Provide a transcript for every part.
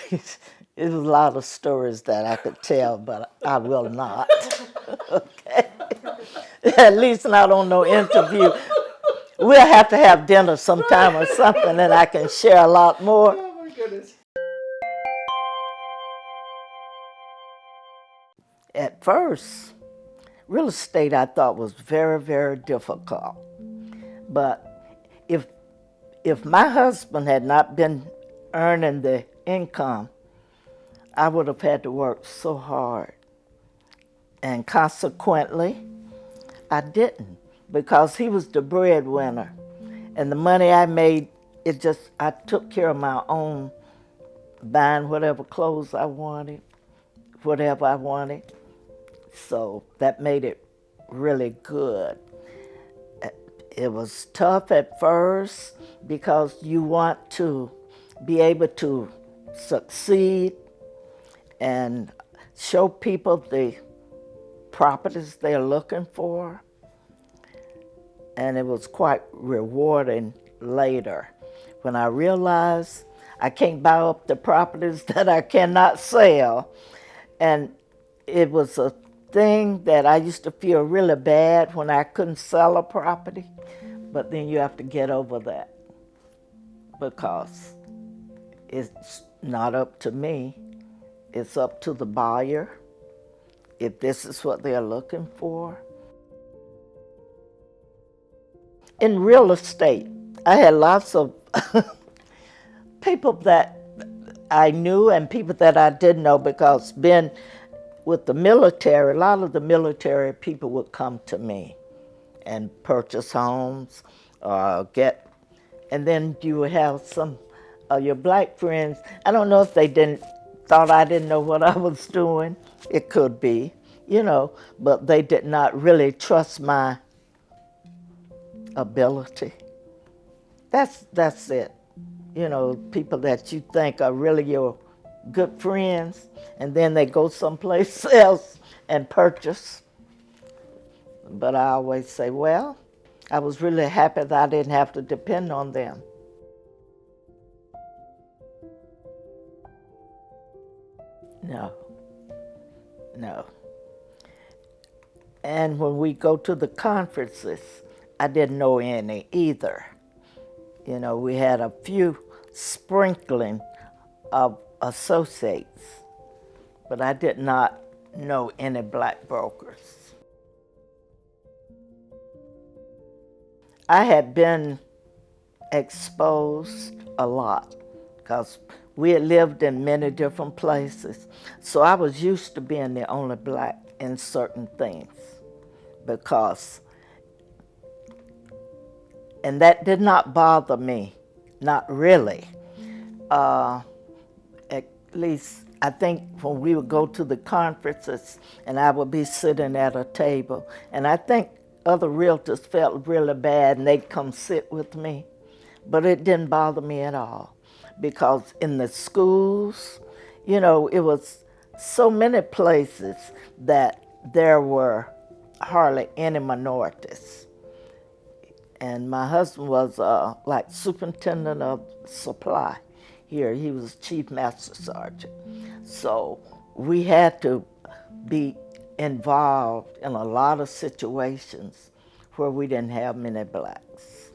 There's a lot of stories that I could tell, but I will not. Okay? At least not on no interview. We'll have to have dinner sometime or something, and I can share a lot more. Oh my goodness. At first, real estate I thought was very, very difficult. But if my husband had not been earning the income, I would have had to work so hard. And consequently, I didn't, because he was the breadwinner. And the money I made, I took care of my own, buying whatever clothes I wanted, whatever I wanted. So that made it really good. It was tough at first because you want to be able to succeed and show people the properties they're looking for. And it was quite rewarding later when I realized I can't buy up the properties that I cannot sell. And it was a thing that I used to feel really bad when I couldn't sell a property. But then you have to get over that because it's not up to me. It's up to the buyer if this is what they're looking for. In real estate, I had lots of people that I knew and people that I didn't know, because being with the military, a lot of the military people would come to me and purchase homes or and then you would have some of your black friends. I don't know if they thought I didn't know what I was doing. It could be, but they did not really trust my ability. That's it. People that you think are really your good friends, and then they go someplace else and purchase. But I always say, well, I was really happy that I didn't have to depend on them. No. And when we go to the conferences, I didn't know any either. We had a few sprinkling of associates, but I did not know any black brokers. I had been exposed a lot because we had lived in many different places. So I was used to being the only black in certain things and that did not bother me, not really. At least I think when we would go to the conferences and I would be sitting at a table, and I think other realtors felt really bad and they'd come sit with me, but it didn't bother me at all, because in the schools, it was so many places that there were hardly any minorities. And my husband was like superintendent of supply here. He was chief master sergeant. So we had to be involved in a lot of situations where we didn't have many blacks.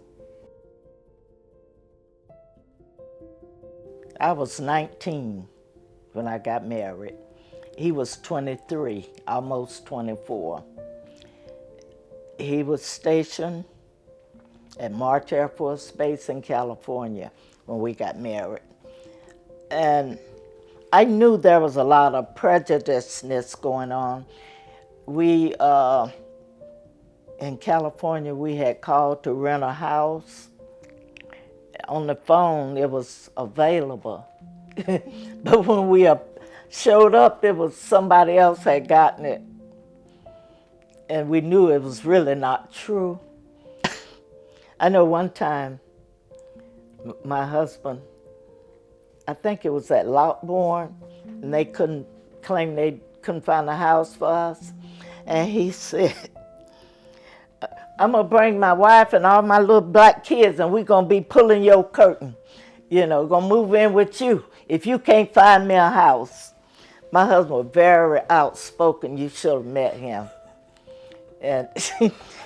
I was 19 when I got married. He was 23, almost 24. He was stationed at Master Air Force Base in California when we got married. And I knew there was a lot of prejudiceness going on. We, in California, we had called to rent a house. On the phone, it was available. But when we showed up, it was somebody else had gotten it. And we knew it was really not true. I know one time, my husband, I think it was at Lockbourne, and they couldn't find a house for us. And he said, I'm gonna bring my wife and all my little black kids and we're gonna be pulling your curtain. gonna move in with you if you can't find me a house. My husband was very outspoken. You should have met him. And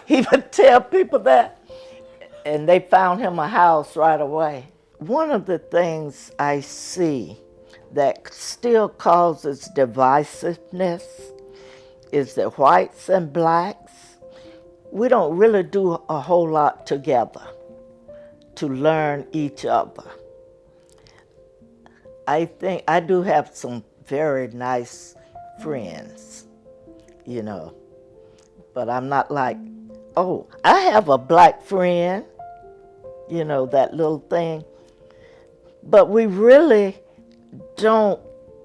he would tell people that, and they found him a house right away. One of the things I see that still causes divisiveness is that whites and blacks, we don't really do a whole lot together to learn each other. I think I do have some very nice friends, but I'm not like, oh, I have a black friend, that little thing. But we really don't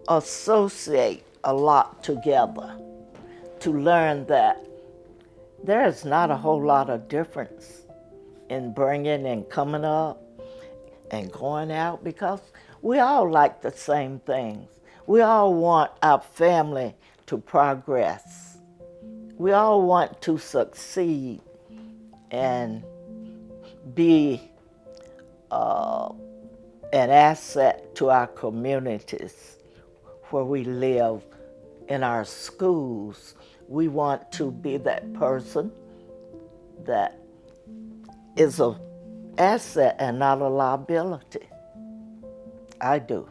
associate a lot together to learn that there's not a whole lot of difference in bringing and coming up and going out, because we all like the same things. We all want our family to progress. We all want to succeed and be an asset to our communities where we live, in our schools. We want to be that person that is an asset and not a liability. I do.